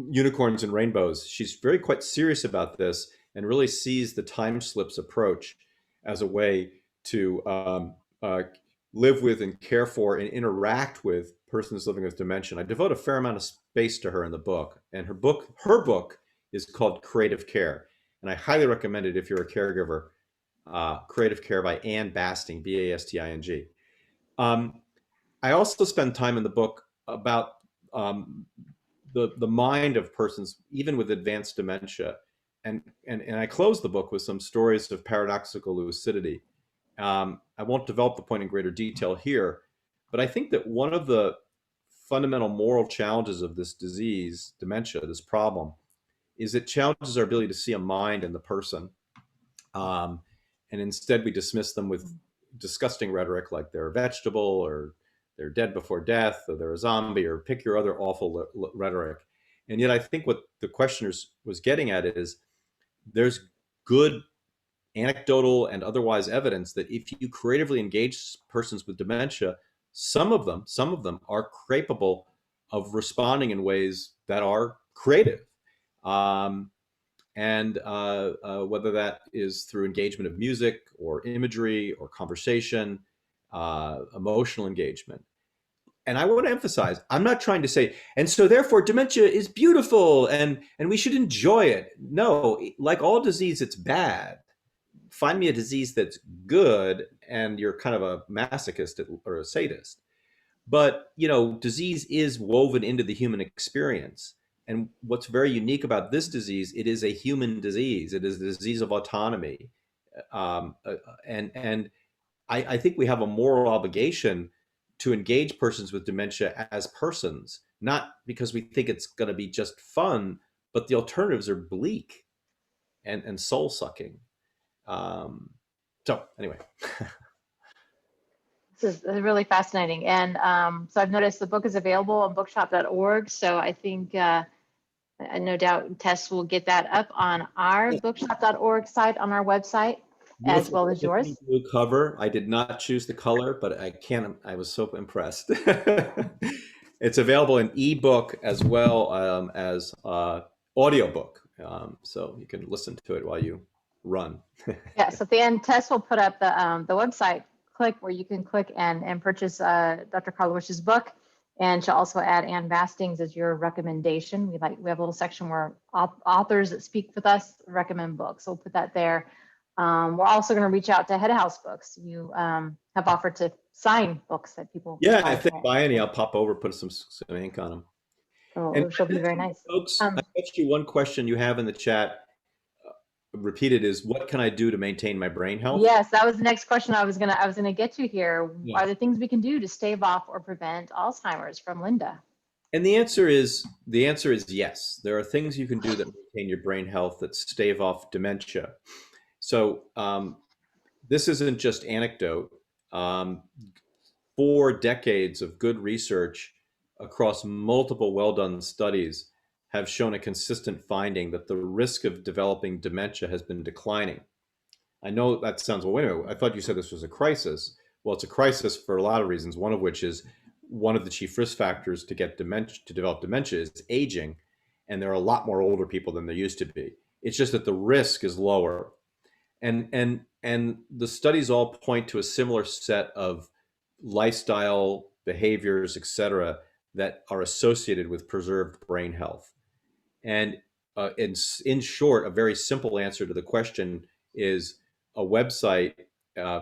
unicorns and rainbows. She's very quite serious about this and really sees the time slips approach as a way to live with and care for and interact with persons living with dementia. I devote a fair amount of space to her in the book, and her book is called Creative Care, and I highly recommend it if you're a caregiver. Creative Care by Ann Basting, Basting. I also spend time in the book about the mind of persons, even with advanced dementia. And I close the book with some stories of paradoxical lucidity. I won't develop the point in greater detail here, but I think that one of the fundamental moral challenges of this disease, dementia, this problem, is it challenges our ability to see a mind in the person. And instead we dismiss them with disgusting rhetoric like they're a vegetable, or they're dead before death, or they're a zombie, or pick your other awful rhetoric. And yet I think what the questioners was getting at is there's good anecdotal and otherwise evidence that if you creatively engage persons with dementia, some of them are capable of responding in ways that are creative. And whether that is through engagement of music or imagery or conversation, emotional engagement. And I want to emphasize, I'm not trying to say, and so therefore dementia is beautiful and we should enjoy it. No, like all disease, it's bad. Find me a disease that's good and you're kind of a masochist or a sadist. But, disease is woven into the human experience. And what's very unique about this disease, it is a human disease. It is the disease of autonomy. And I think we have a moral obligation to engage persons with dementia as persons, not because we think it's going to be just fun, but the alternatives are bleak and soul sucking. So anyway. This is really fascinating. And so I've noticed the book is available on bookshop.org. So I think no doubt Tess will get that up on our bookshop.org site on our website, as well as yours. Blue cover. I did not choose the color, but I was so impressed. It's available in ebook as well as audiobook. So you can listen to it while you run. Yes, at the end, Tess will put up the website where you can click and purchase Dr. Karlawish's book, and she'll also add Ann Basting's as your recommendation. We have a little section where authors that speak with us recommend books, so we'll put that there. We're also going to reach out to Head House Books. You have offered to sign books that people. Yeah, I think buy any, I'll pop over, put some ink on them. Oh, and she'll be very nice. Folks, I bet you one question you have in the chat repeated is, what can I do to maintain my brain health? Yes, that was the next question I was gonna get to here. Yeah. Are there things we can do to stave off or prevent Alzheimer's, from Linda? And the answer is yes. There are things you can do that maintain your brain health, that stave off dementia. So this isn't just anecdote. 4 decades of good research across multiple well-done studies have shown a consistent finding that the risk of developing dementia has been declining. I know that sounds, well, wait a minute, I thought you said this was a crisis. Well, it's a crisis for a lot of reasons, one of which is one of the chief risk factors to get dementia, to develop dementia, is aging. And there are a lot more older people than there used to be. It's just that the risk is lower. And the studies all point to a similar set of lifestyle behaviors, et cetera, that are associated with preserved brain health. And in short, a very simple answer to the question is a website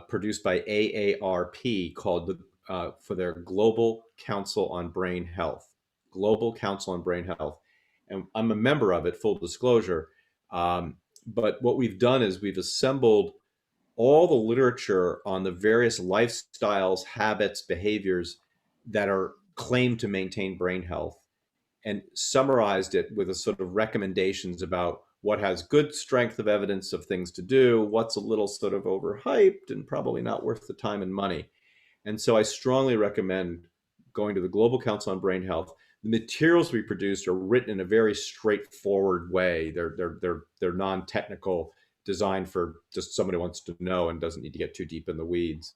produced by AARP called for their Global Council on Brain Health. Global Council on Brain Health. And I'm a member of it, full disclosure. But what we've done is we've assembled all the literature on the various lifestyles, habits, behaviors that are claimed to maintain brain health, and summarized it with a sort of recommendations about what has good strength of evidence of things to do, what's a little sort of overhyped and probably not worth the time and money. And so I strongly recommend going to the Global Council on Brain Health. The materials we produced are written in a very straightforward way. They're non-technical, designed for just somebody who wants to know and doesn't need to get too deep in the weeds.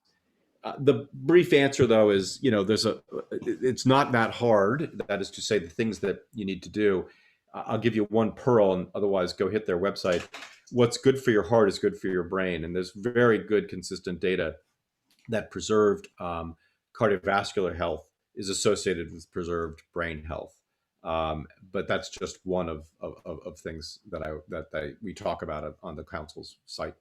The brief answer, though, is it's not that hard. That is to say, the things that you need to do. I'll give you one pearl, and otherwise go hit their website. What's good for your heart is good for your brain, and there's very good, consistent data that preserved cardiovascular health is associated with preserved brain health. But that's just one of things that we talk about on the council's site.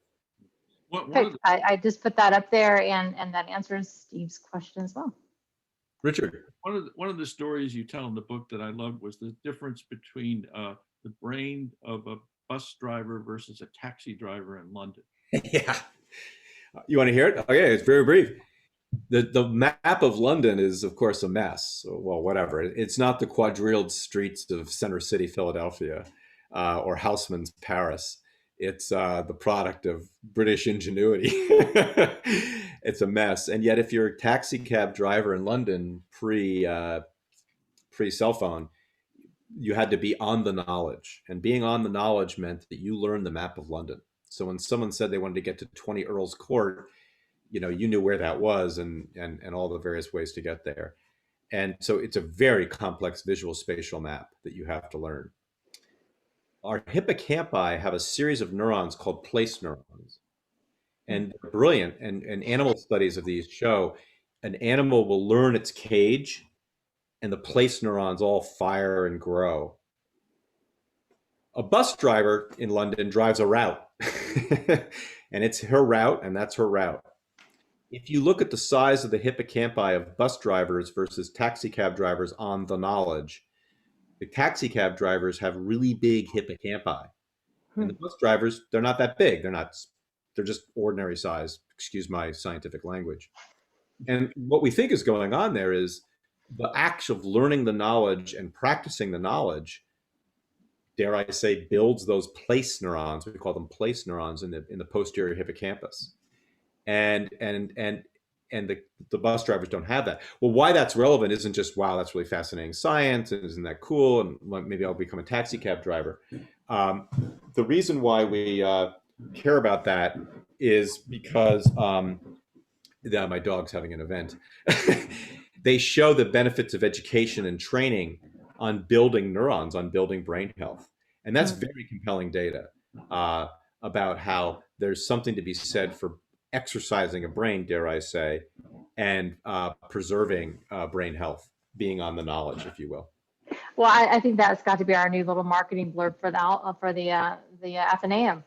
Perfect. I just put that up there, and that answers Steve's question as well. Richard. One of the stories you tell in the book that I loved was the difference between the brain of a bus driver versus a taxi driver in London. Yeah. You want to hear it? Okay, it's very brief. The map of London is, of course, a mess. Well, whatever. It's not the quadrilled streets of Center City, Philadelphia, or Haussmann's Paris. It's the product of British ingenuity. It's a mess. And yet, if you're a taxi cab driver in London pre cell phone, you had to be on the knowledge. And being on the knowledge meant that you learned the map of London. So when someone said they wanted to get to 20 Earl's Court, you knew where that was and all the various ways to get there. And so it's a very complex visual spatial map that you have to learn. Our hippocampi have a series of neurons called place neurons. And they're brilliant. And animal studies of these show an animal will learn its cage and the place neurons all fire and grow. A bus driver in London drives a route and it's her route and that's her route. If you look at the size of the hippocampi of bus drivers versus taxi cab drivers on the knowledge, the taxi cab drivers have really big hippocampi. And the bus drivers, they're not that big. They're just ordinary size, excuse my scientific language. And what we think is going on there is the act of learning the knowledge and practicing the knowledge, dare I say, builds those place neurons. We call them place neurons in the posterior hippocampus. And the bus drivers don't have that. Well, why that's relevant isn't just, wow, that's really fascinating science, and isn't that cool, and maybe I'll become a taxi cab driver. The reason why we care about that is because my dog's having an event. They show the benefits of education and training on building neurons, on building brain health. And that's very compelling data about how there's something to be said for exercising a brain, dare I say, and preserving brain health, being on the knowledge, if you will. Well, I think that's got to be our new little marketing blurb for the Athenaeum.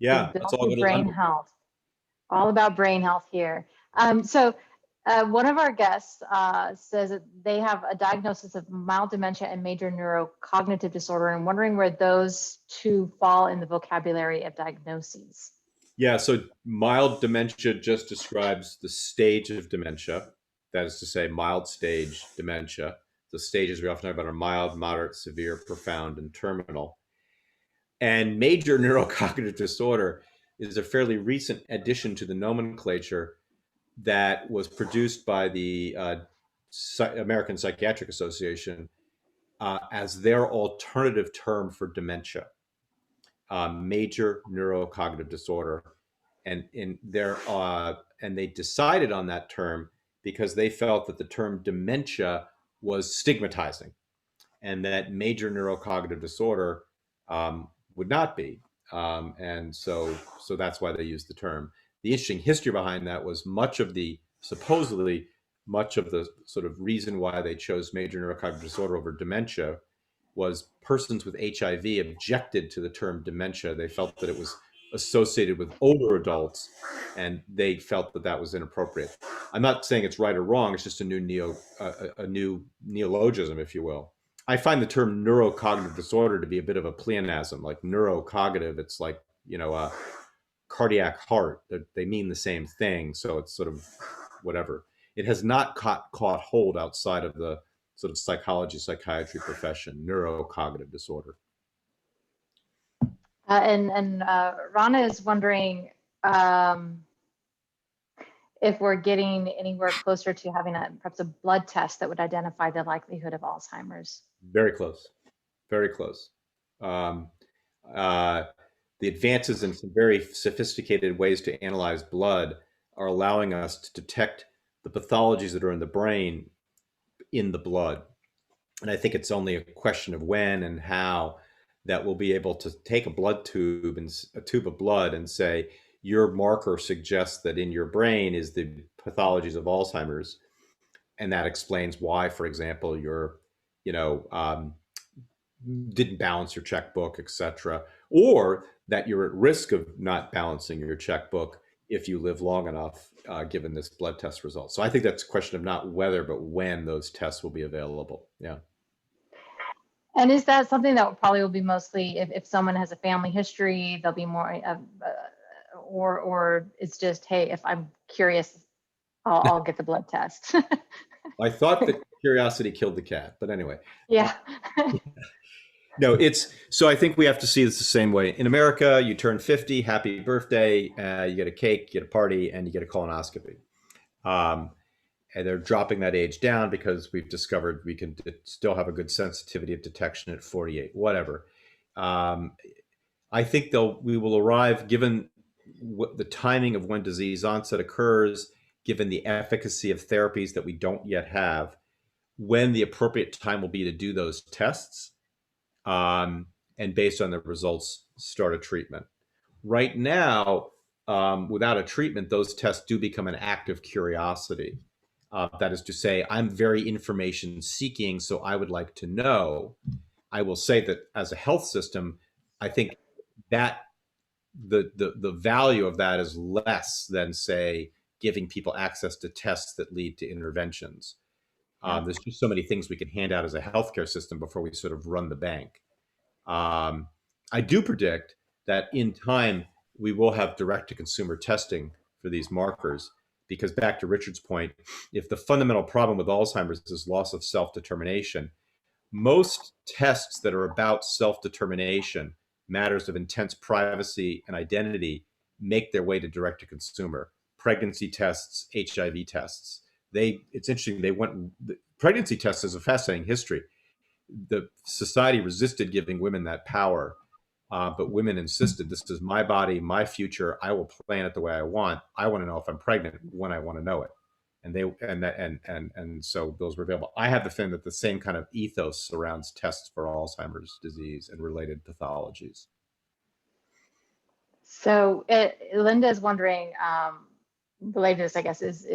Yeah, it's all brain health. All about brain health here. One of our guests says that they have a diagnosis of mild dementia and major neurocognitive disorder, and wondering where those two fall in the vocabulary of diagnoses. Yeah, so mild dementia just describes the stage of dementia. That is to say, mild stage dementia. The stages we often talk about are mild, moderate, severe, profound, and terminal. And major neurocognitive disorder is a fairly recent addition to the nomenclature that was produced by the American Psychiatric Association as their alternative term for dementia. Major neurocognitive disorder, and they decided on that term because they felt that the term dementia was stigmatizing, and that major neurocognitive disorder would not be, and so that's why they used the term. The interesting history behind that was supposedly much of the sort of reason why they chose major neurocognitive disorder over dementia was persons with HIV objected to the term dementia. They felt that it was associated with older adults, and they felt that that was inappropriate. I'm not saying it's right or wrong. It's just a new neologism, if you will. I find the term neurocognitive disorder to be a bit of a pleonasm, like neurocognitive. It's like, cardiac heart. They mean the same thing. So it's sort of whatever. it has not caught hold outside of the sort of psychology, psychiatry profession, neurocognitive disorder. Rana is wondering if we're getting anywhere closer to having perhaps a blood test that would identify the likelihood of Alzheimer's. Very close, very close. The advances in some very sophisticated ways to analyze blood are allowing us to detect the pathologies that are in the brain in the blood. And I think it's only a question of when and how that we'll be able to take a blood tube and a tube of blood and say, your marker suggests that in your brain is the pathologies of Alzheimer's. And that explains why, for example, you're, didn't balance your checkbook, etc., or that you're at risk of not balancing your checkbook if you live long enough, given this blood test result. So I think that's a question of not whether, but when those tests will be available. Yeah. And is that something that probably will be mostly if someone has a family history, there'll be more, or it's just, hey, if I'm curious, I'll get the blood test. I thought that curiosity killed the cat, but anyway. Yeah. No, so I think we have to see this the same way. In America, you turn 50, happy birthday, you get a cake, you get a party, and you get a colonoscopy. And they're dropping that age down because we've discovered we can still have a good sensitivity of detection at 48, whatever. I think we will arrive, given the timing of when disease onset occurs, given the efficacy of therapies that we don't yet have, when the appropriate time will be to do those tests. And based on the results, start a treatment. Right now, without a treatment, those tests do become an act of curiosity. That is to say, I'm very information seeking, so I would like to know. I will say that as a health system, I think that the value of that is less than, say, giving people access to tests that lead to interventions. There's just so many things we can hand out as a healthcare system before we sort of run the bank. I do predict that in time, we will have direct-to-consumer testing for these markers, because back to Richard's point, if the fundamental problem with Alzheimer's is loss of self-determination, most tests that are about self-determination, matters of intense privacy and identity, make their way to direct-to-consumer. Pregnancy tests, HIV tests. It's interesting, the pregnancy test is a fascinating history. The society resisted giving women that power, but women insisted, this is my body, my future. I will plan it the way I want. I want to know if I'm pregnant when I want to know it. And so those were available. I have the feeling that the same kind of ethos surrounds tests for Alzheimer's disease and related pathologies. So Linda is wondering, related to this, I guess, is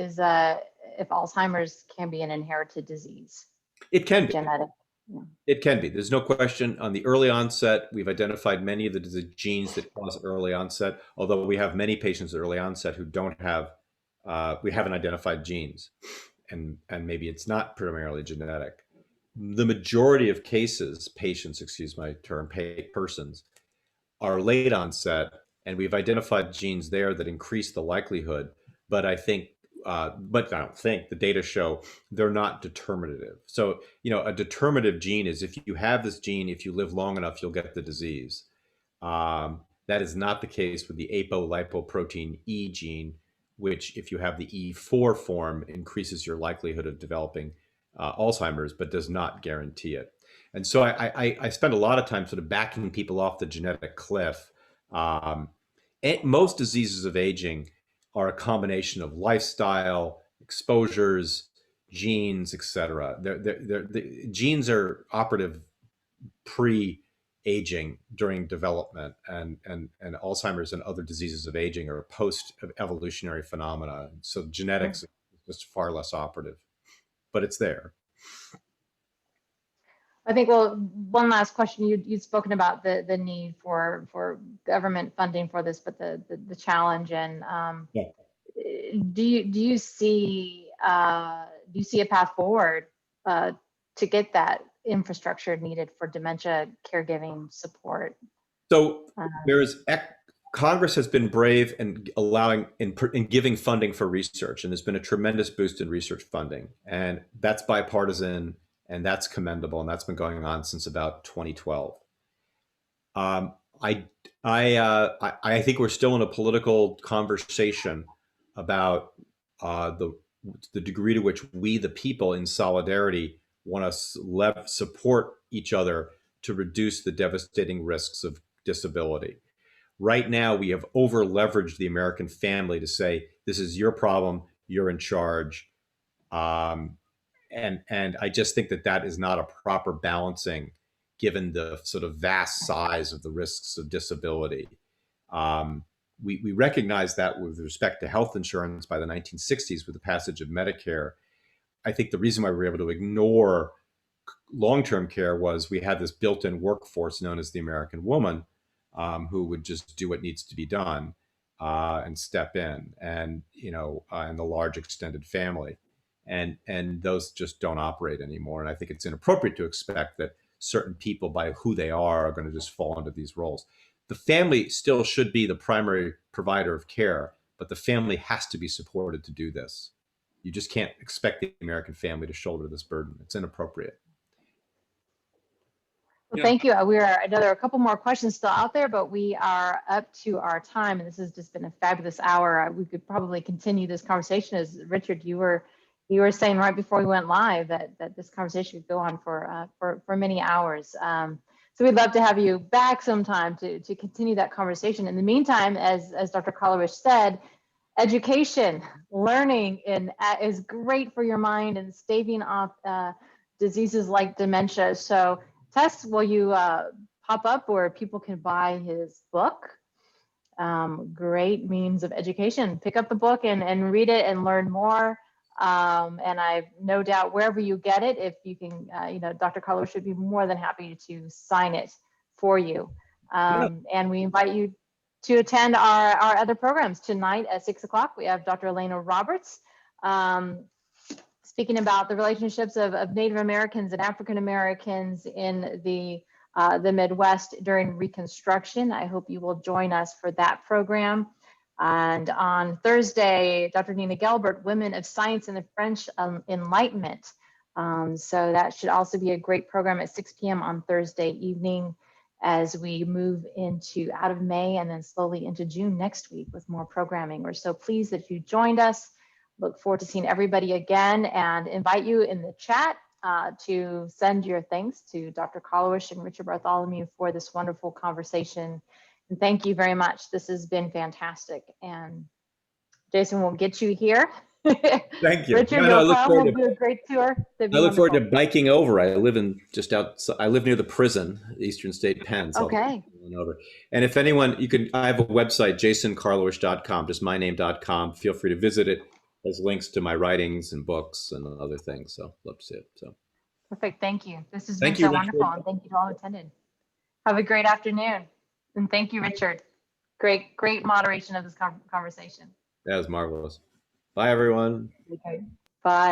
if Alzheimer's can be an inherited disease. It can be. Genetic. Yeah. It can be. There's no question. On the early onset, we've identified many of the genes that cause early onset, although we have many patients at early onset who don't have, we haven't identified genes, and maybe it's not primarily genetic. The majority of cases, patients, excuse my term, persons, are late onset, and we've identified genes there that increase the likelihood, but I don't think the data show they're not determinative. So, a determinative gene is if you have this gene, if you live long enough, you'll get the disease. That is not the case with the apolipoprotein E gene, which, if you have the E4 form, increases your likelihood of developing Alzheimer's, but does not guarantee it. And so I spend a lot of time sort of backing people off the genetic cliff. Most diseases of aging are a combination of lifestyle, exposures, genes, etc. The genes are operative pre-aging, during development, and Alzheimer's and other diseases of aging are post-evolutionary phenomena. So genetics is just far less operative, but it's there. I think, well, one last question. You'd spoken about the need for government funding for this, but the challenge, and do you see a path forward to get that infrastructure needed for dementia caregiving support? So Congress has been brave in in giving funding for research, and there's been a tremendous boost in research funding, and that's bipartisan, and that's commendable, and that's been going on since about 2012. Um, I I think we're still in a political conversation about the degree to which we, the people, in solidarity, want to support each other to reduce the devastating risks of disability. Right now, we have over leveraged the American family to say, this is your problem, you're in charge. And I just think that that is not a proper balancing given the sort of vast size of the risks of disability. We recognize that with respect to health insurance by the 1960s with the passage of Medicare. I think the reason why we were able to ignore long-term care was we had this built-in workforce known as the American woman, who would just do what needs to be done and step in, and and the large extended family, and those just don't operate anymore. And I think it's inappropriate to expect that certain people, by who they are going to just fall into these roles. The family still should be the primary provider of care, but the family has to be supported to do this. You just can't expect the American family to shoulder this burden. It's inappropriate. Well, Yeah. thank you. We are a couple more questions still out there, but we are up to our time, and this has just been a fabulous hour. We could probably continue this conversation, as Richard, you were saying right before we went live that this conversation could go on for many hours. So we'd love to have you back sometime to continue that conversation. In the meantime, as Dr. Karlawish said, education, learning is great for your mind and staving off diseases like dementia. So Tess, will you pop up where people can buy his book? Great means of education. Pick up the book and read it and learn more. And I've no doubt wherever you get it, if you can, Dr. Karlawish should be more than happy to sign it for you. And we invite you to attend our other programs. Tonight at 6 o'clock, we have Dr. Elena Roberts speaking about the relationships of Native Americans and African Americans in the Midwest during Reconstruction. I hope you will join us for that program. And on Thursday, Dr. Nina Gelbert, Women of Science and the French Enlightenment. So that should also be a great program at 6 p.m. on Thursday evening as we move out of May and then slowly into June next week with more programming. We're so pleased that you joined us. Look forward to seeing everybody again, and invite you in the chat to send your thanks to Dr. Karlawish and Richard Bartholomew for this wonderful conversation. And thank you very much. This has been fantastic. And Jason will get you here. Thank you. Richard, I will do a great tour. I look forward to biking over. I live I live near the prison, Eastern State Penn. So okay. Over. And if anyone, I have a website, jasonkarlawish.com, just myname.com. Feel free to visit it. There's links to my writings and books and other things. So love to see it. So perfect. Thank you. This has thank been so you, wonderful. And thank you to all who attended. Have a great afternoon. And thank you, Richard. Great moderation of this conversation. That was marvelous. Bye, everyone. Okay. Bye.